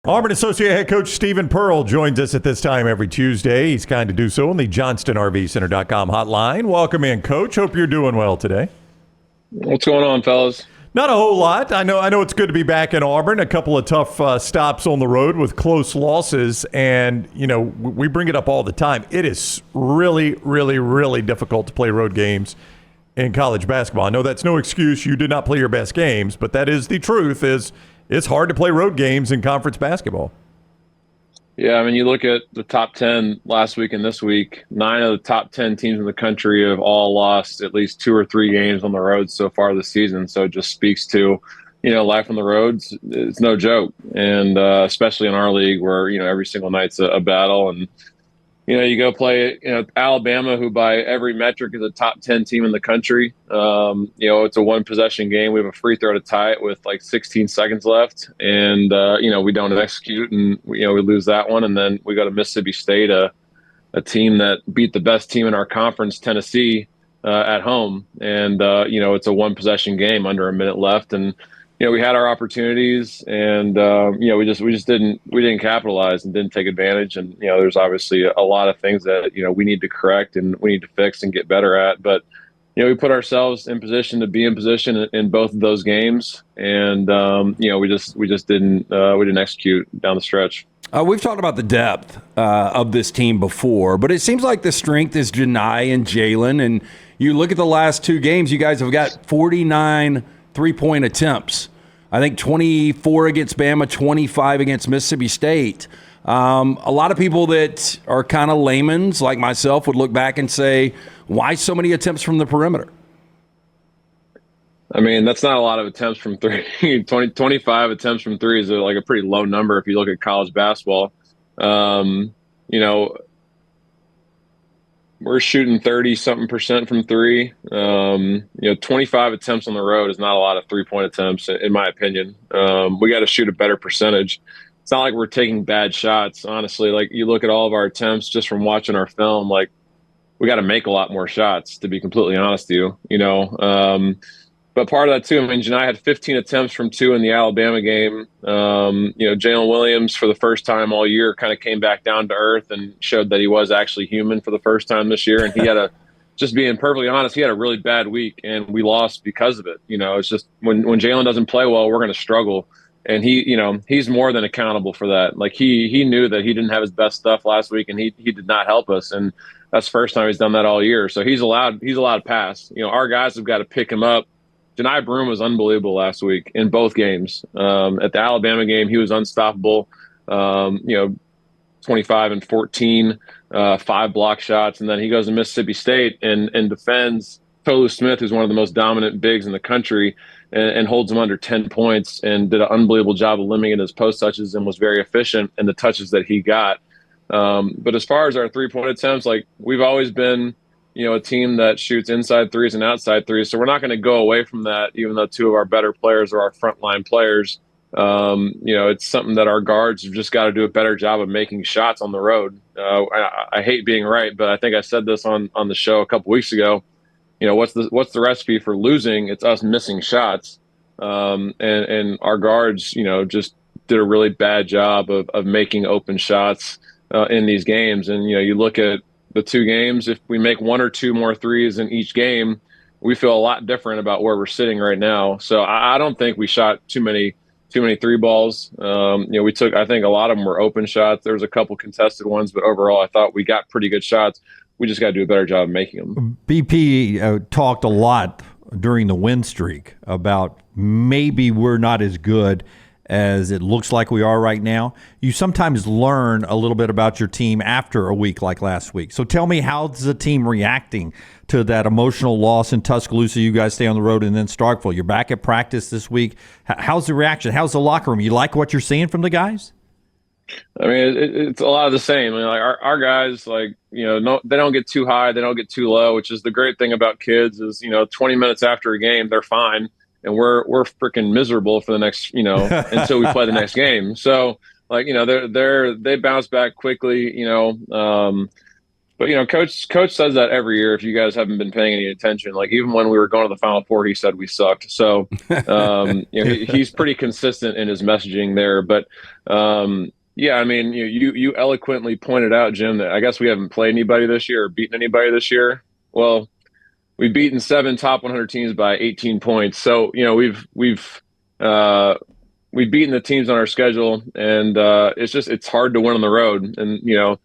Auburn Associate Head Coach Stephen Pearl joins us at this time every Tuesday. He's kind to do so on the JohnstonRVCenter.com hotline. Welcome in, Coach. Hope you're doing well today. What's going on, fellas? Not a whole lot. I know it's good to be back in Auburn. A couple of tough stops on the road with close losses, and we bring it up all the time. It is really, really, really difficult to play road games in college basketball. I know that's no excuse. You did not play your best games, but that is the truth. It's hard to play road games in conference basketball. Yeah, I mean, you look at the top 10 last week and this week, 9 of the top 10 teams in the country have all lost at least 2 or 3 games on the road so far this season. So it just speaks to, life on the roads. It's no joke. And especially in our league where, every single night's a battle. And, you go play, Alabama, who by every metric is a top 10 team in the country. It's a 1-possession game. We have a free throw to tie it with like 16 seconds left. And, we don't execute and, we lose that one. And then we go to Mississippi State, a team that beat the best team in our conference, Tennessee, at home. And, it's a 1-possession game under a minute left. And, we had our opportunities and, we just didn't capitalize and didn't take advantage. And, there's obviously a lot of things that, we need to correct and we need to fix and get better at. But, we put ourselves in position to be in position in both of those games. And, we just didn't execute down the stretch. We've talked about the depth of this team before, but it seems like the strength is Janai and Jalen. And you look at the last 2 games, you guys have got 49 3-point attempts. I think 24 against Bama, 25 against Mississippi State. A lot of people that are kind of layman's like myself would look back and say, why so many attempts from the perimeter? I mean, that's not a lot of attempts from 3. 25 attempts from 3 is like a pretty low number if you look at college basketball. We're shooting 30-something% from 3. 25 attempts on the road is not a lot of 3-point attempts, in my opinion. We got to shoot a better percentage. It's not like we're taking bad shots, honestly. Like, you look at all of our attempts just from watching our film, like, we got to make a lot more shots, to be completely honest with you, But part of that, too, I mean, Janai had 15 attempts from 2 in the Alabama game. Jalen Williams, for the first time all year, kind of came back down to earth and showed that he was actually human for the first time this year. And he had just being perfectly honest, he had a really bad week, and we lost because of it. It's just when Jalen doesn't play well, we're going to struggle. And he's more than accountable for that. Like, he knew that he didn't have his best stuff last week, and he did not help us. And that's the first time he's done that all year. So he's allowed to pass. Our guys have got to pick him up. Janai Broome was unbelievable last week in both games. At the Alabama game, he was unstoppable. 25 and 14, 5 block shots. And then he goes to Mississippi State and defends Tolu Smith, who's one of the most dominant bigs in the country, and holds him under 10 points and did an unbelievable job of limiting his post touches and was very efficient in the touches that he got. But as far as our 3-point attempts, like, we've always been – a team that shoots inside 3s and outside 3s. So we're not going to go away from that, even though 2 of our better players are our frontline players. It's something that our guards have just got to do a better job of making shots on the road. I hate being right, but I think I said this on the show a couple weeks ago. What's the recipe for losing? It's us missing shots. And our guards, just did a really bad job of making open shots in these games. And, you look at the 2 games, if we make 1 or 2 more 3s in each game, we feel a lot different about where we're sitting right now. So I don't think we shot too many 3 balls. We took, I think a lot of them were open shots. There was a couple contested ones, but overall I thought we got pretty good shots. We just got to do a better job of making them. BP talked a lot during the win streak about maybe we're not as good as it looks like we are right now. You sometimes learn a little bit about your team after a week like last week. So tell me, how's the team reacting to that emotional loss in Tuscaloosa? You guys stay on the road and then Starkville. You're back at practice this week. How's the reaction? How's the locker room? You like what you're seeing from the guys? I mean, it's a lot of the same. I mean, like our guys, like, they don't get too high, they don't get too low, which is the great thing about kids is, 20 minutes after a game, they're fine. And we're freaking miserable for the next, until we play the next game. So, like, they bounce back quickly. But coach says that every year. If you guys haven't been paying any attention, like even when we were going to the Final Four, he said we sucked. So he's pretty consistent in his messaging there. But yeah, I mean, you eloquently pointed out, Jim, that I guess we haven't played anybody this year or beaten anybody this year. Well, we've beaten 7 top 100 teams by 18 points. So we've beaten the teams on our schedule, and it's hard to win on the road. And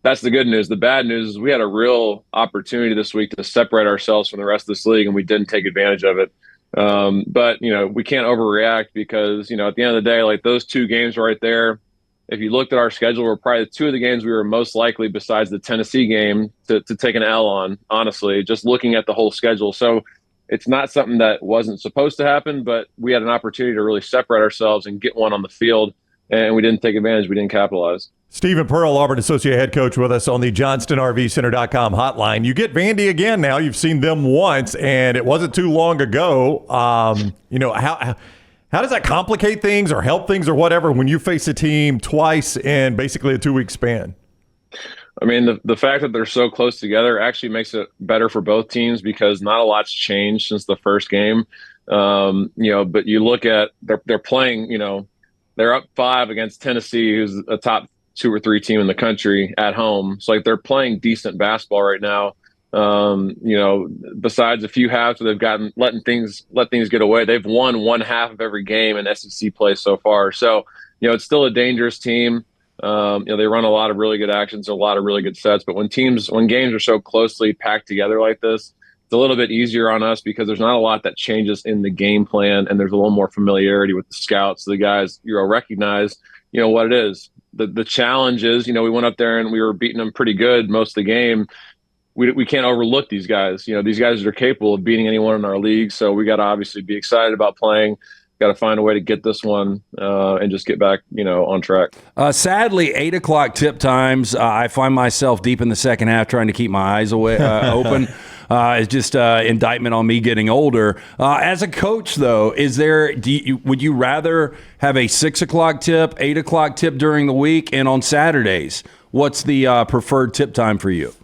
that's the good news. The bad news is we had a real opportunity this week to separate ourselves from the rest of this league, and we didn't take advantage of it. But we can't overreact because at the end of the day, like those 2 games right there, if you looked at our schedule, were probably 2 of the games we were most likely, besides the Tennessee game, to take an L on, honestly, just looking at the whole schedule. So it's not something that wasn't supposed to happen, but we had an opportunity to really separate ourselves and get one on the field, and we didn't take advantage. We didn't capitalize. Stephen Pearl, Auburn Associate Head Coach, with us on the JohnstonRVCenter.com hotline. You get Vandy again now. You've seen them once, and it wasn't too long ago. How does that complicate things or help things or whatever when you face a team twice in basically a 2-week span? I mean, the fact that they're so close together actually makes it better for both teams because not a lot's changed since the first game. But you look at they're playing, they're up 5 against Tennessee, who's a top 2 or 3 team in the country at home. So like they're playing decent basketball right now. Besides a few halves where they've let things get away, they've won 1 half of every game in SEC play so far. So, it's still a dangerous team. They run a lot of really good actions, a lot of really good sets, but when games are so closely packed together like this, it's a little bit easier on us because there's not a lot that changes in the game plan, and there's a little more familiarity with the scouts. The guys, recognize, what it is. The challenge is, we went up there and we were beating them pretty good most of the game. We can't overlook these guys. These guys are capable of beating anyone in our league. So we got to obviously be excited about playing. Got to find a way to get this one and just get back, on track. Sadly, 8 o'clock tip times. I find myself deep in the second half trying to keep my eyes open. It's just indictment on me getting older. As a coach, though, would you rather have a 6 o'clock tip, 8 o'clock tip during the week, and on Saturdays? What's the preferred tip time for you?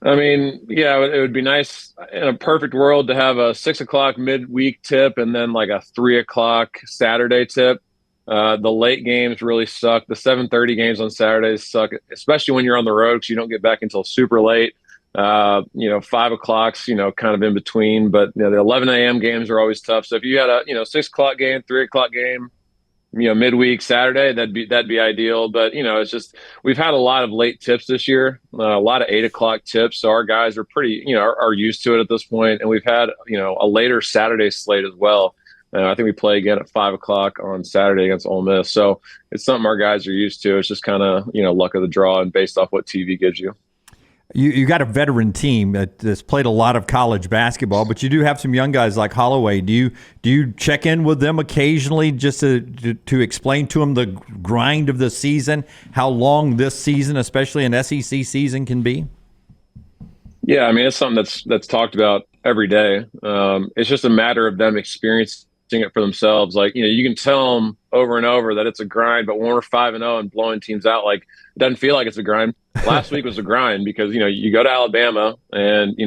I mean, yeah, it would be nice in a perfect world to have a 6 o'clock midweek tip and then like a 3 o'clock Saturday tip. The late games really suck. The 7:30 games on Saturdays suck, especially when you're on the road because you don't get back until super late. 5 o'clock's, kind of in between, but the 11 a.m. games are always tough. So if you had a 6 o'clock game, 3 o'clock game, midweek Saturday, that'd be ideal. But it's just we've had a lot of late tips this year, a lot of 8 o'clock tips. So our guys are pretty, are used to it at this point. And we've had a later Saturday slate as well. I think we play again at 5 o'clock on Saturday against Ole Miss. So it's something our guys are used to. It's just kind of luck of the draw and based off what TV gives you. You got a veteran team that's played a lot of college basketball, but you do have some young guys like Holloway. Do you check in with them occasionally just to explain to them the grind of the season, how long this season, especially an SEC season, can be? Yeah, I mean, it's something that's talked about every day. It's just a matter of them experiencing it for themselves. Like, you can tell them over and over that it's a grind, but when we're 5-0 and blowing teams out, like, it doesn't feel like it's a grind. Last week was a grind because, you go to Alabama and,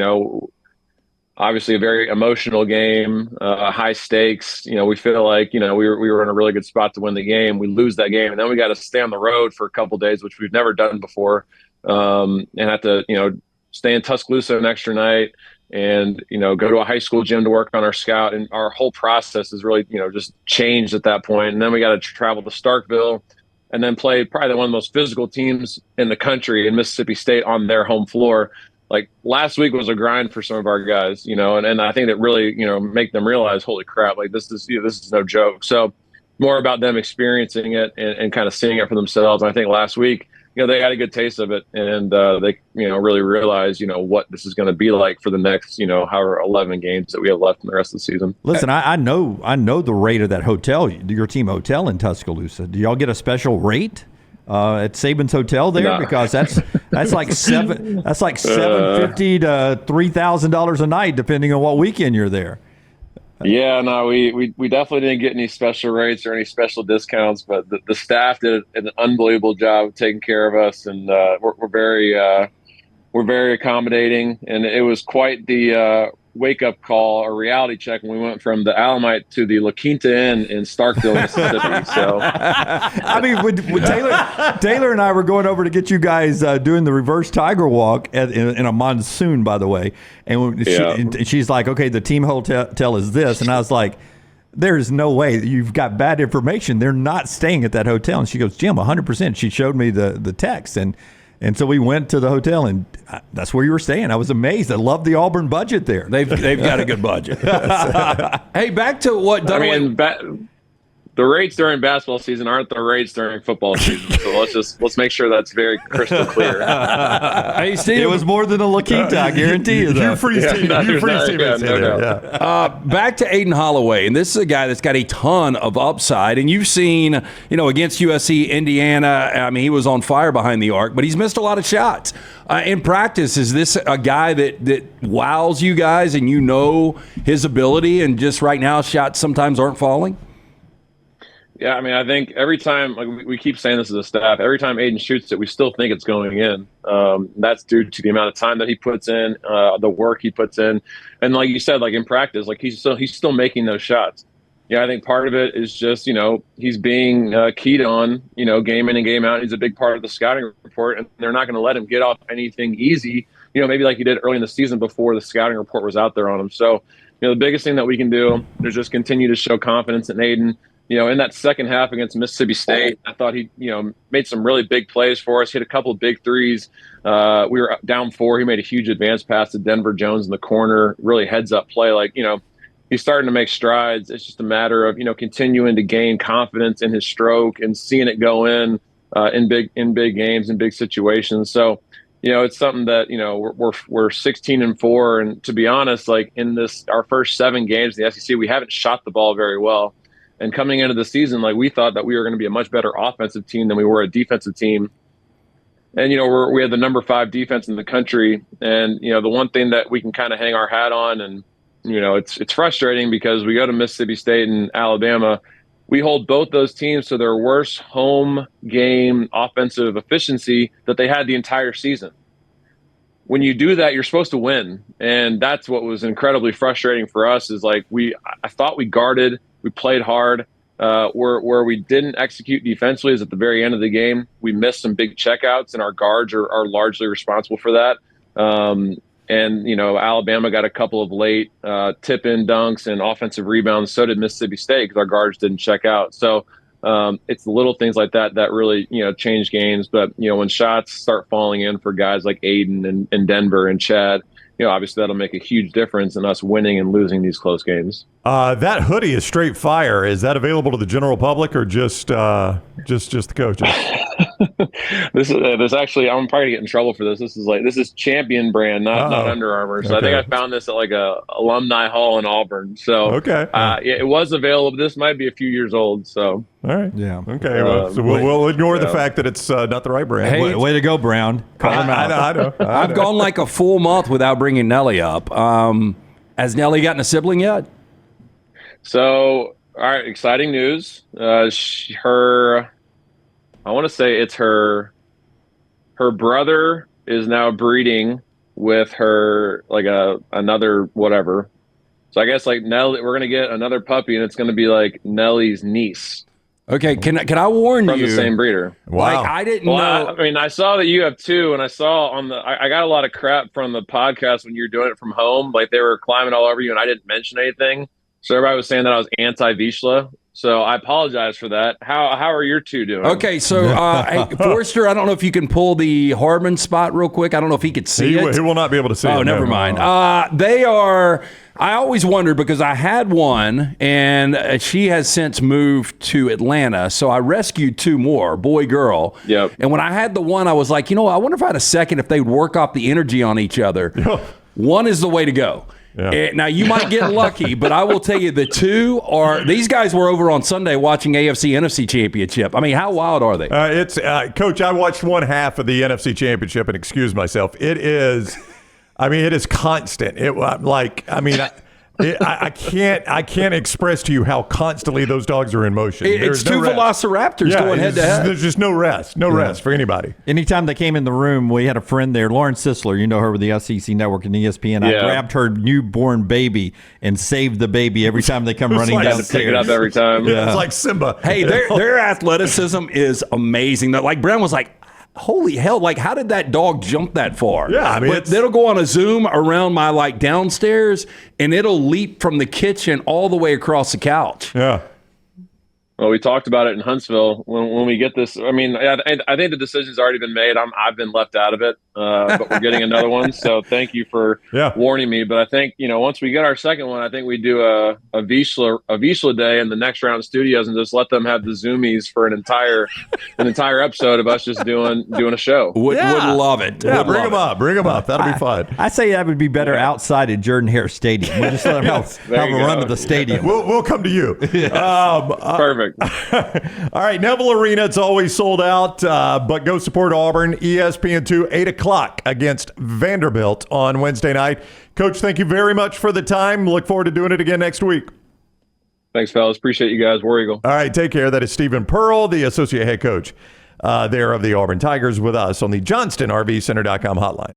obviously a very emotional game, high stakes. We feel like, we were in a really good spot to win the game. We lose that game. And then we got to stay on the road for a couple of days, which we've never done before. And have to, stay in Tuscaloosa an extra night and, go to a high school gym to work on our scout. And our whole process is really, just changed at that point. And then we got to travel to Starkville and then play probably one of the most physical teams in the country in Mississippi State on their home floor. Like last week was a grind for some of our guys, and I think that really, make them realize, holy crap, like this is no joke. So more about them experiencing it and kind of seeing it for themselves. And I think last week, they had a good taste of it and they, really realized, what this is going to be like for the next, however 11 games that we have left in the rest of the season. Listen, I know the rate of that hotel, your team hotel in Tuscaloosa. Do y'all get a special rate at Saban's Hotel there? No. Because that's like $750 to $3,000 a night, depending on what weekend you're there. Yeah, no, we definitely didn't get any special rates or any special discounts, but the staff did an unbelievable job of taking care of us, and we're very were very accommodating, and it was quite the wake-up call or reality check when we went from the Alamite to the La Quinta Inn in Starkville, Mississippi. So, I mean, when Taylor and I were going over to get you guys doing the reverse tiger walk in a monsoon, by the way, and she's like, okay, the team hotel is this, and I was like, there's no way. You've got bad information. They're not staying at that hotel. And she goes, Jim, 100%. She showed me the text, and so we went to the hotel, and that's where you were staying. I was amazed. I love the Auburn budget there. They've got a good budget. Hey, back to what Dunaway. The rates during basketball season aren't the rates during football season. So let's make sure that's very crystal clear. Hey, Steve, it was more than a La Quinta, I guarantee you. You freeze team. Back to Aiden Holloway, and this is a guy that's got a ton of upside. And you've seen, against USC, Indiana. I mean, he was on fire behind the arc, but he's missed a lot of shots. In practice, is this a guy that wows you guys, and his ability, and just right now shots sometimes aren't falling? Yeah, I mean, I think every time, like we keep saying this as a staff, every time Aiden shoots it, we still think it's going in. That's due to the amount of time that he puts in, the work he puts in, and like you said, like in practice, like he's still making those shots. Yeah, I think part of it is just he's being keyed on, game in and game out. He's a big part of the scouting report, and they're not going to let him get off anything easy. Maybe like he did early in the season before the scouting report was out there on him. So, the biggest thing that we can do is just continue to show confidence in Aiden. In that second half against Mississippi State, I thought he, made some really big plays for us, hit a couple of big threes. We were down 4. He made a huge advance pass to Denver Jones in the corner, really heads-up play. Like, he's starting to make strides. It's just a matter of, continuing to gain confidence in his stroke and seeing it go in big games, in big situations. So, it's something that, we're 16-4. And to be honest, like in our first 7 games in the SEC, we haven't shot the ball very well. And coming into the season, like we thought that we were going to be a much better offensive team than we were a defensive team. And, we had the number 5 defense in the country. And, the one thing that we can kind of hang our hat on, and, it's frustrating because we go to Mississippi State and Alabama. We hold both those teams to their worst home game offensive efficiency that they had the entire season. When you do that, you're supposed to win. And that's what was incredibly frustrating for us is like I thought we guarded. We played hard. Where we didn't execute defensively is at the very end of the game. We missed some big checkouts, and our guards are largely responsible for that. Alabama got a couple of late tip-in dunks and offensive rebounds. So did Mississippi State because our guards didn't check out. So it's the little things like that really change games. But when shots start falling in for guys like Aiden and Denver and Chad, obviously that'll make a huge difference in us winning and losing these close games. That hoodie is straight fire. Is that available to the general public or just the coaches? This actually, I'm probably gonna get in trouble for this. This is Champion brand, not Under Armour. So okay. I think I found this at like a alumni hall in Auburn. So okay, it was available. This might be a few years old. So all right, yeah, okay. So we'll ignore the fact that it's not the right brand. Hey, way to go, Brown. Call him out. I know. I've gone like a full month without bringing Nelly up. Has Nelly gotten a sibling yet? So, all right, exciting news. I want to say it's her brother is now breeding with her, like another whatever. So I guess like Nelly, we're going to get another puppy, and it's going to be like Nelly's niece. Okay, can I warn you? From the same breeder. Wow. Like I didn't know. I saw that you have 2, and I saw I got a lot of crap from the podcast when you were doing it from home. Like they were climbing all over you, and I didn't mention anything. So everybody was saying that I was anti-Vizsla. So I apologize for that. How are your 2 doing? Okay, so hey, Forrester, I don't know if you can pull the Hardman spot real quick. I don't know if he could see it. He will not be able to see it. Oh, never mind. They are. I always wondered because I had one, and she has since moved to Atlanta. So I rescued 2 more, boy, girl. Yep. And when I had the one, I was like, I wonder if I had a second if they would work off the energy on each other. One is the way to go. Yeah. Now, you might get lucky, but I will tell you the 2 are – these guys were over on Sunday watching AFC NFC Championship. I mean, how wild are they? Coach, I watched one half of the NFC Championship and excuse myself. It is – it is constant. I can't express to you how constantly those dogs are in motion. It's There's two no rest. velociraptors going head to head. There's just no rest. No rest for anybody. Anytime they came in the room, we had a friend there, Lauren Sisler. You know her with the SEC Network and ESPN. I grabbed her newborn baby and saved the baby every time they come running like Had downstairs. to pick it up every time. It's like Simba. Hey, their athleticism is amazing. Like Brown was like, holy hell, like how did that dog jump that far? Yeah, I mean, but it'll go on a zoom around my like downstairs and it'll leap from the kitchen all the way across the couch. Yeah. Well, we talked about it in Huntsville when we get this. I mean, I think the decision's already been made. I've been left out of it, but we're getting another one. So thank you for warning me. But I think once we get our second one, I think we do a Vizsla day in the next round of studios and just let them have the zoomies for an entire episode of us just doing a show. Would love it. Yeah, Would bring love them it. up. Bring them up. That'll be fun. I say that would be better outside at Jordan-Hare Stadium. We'll just let them have a run of the stadium. We'll come to you. Perfect. All right, Neville Arena, it's always sold out, but go support Auburn, ESPN2, 8 o'clock against Vanderbilt on Wednesday night. Coach, thank you very much for the time. Look forward to doing it again next week. Thanks, fellas. Appreciate you guys. War Eagle. All right, take care. That is Stephen Pearl, the associate head coach there of the Auburn Tigers, with us on the JohnstonRVCenter.com hotline.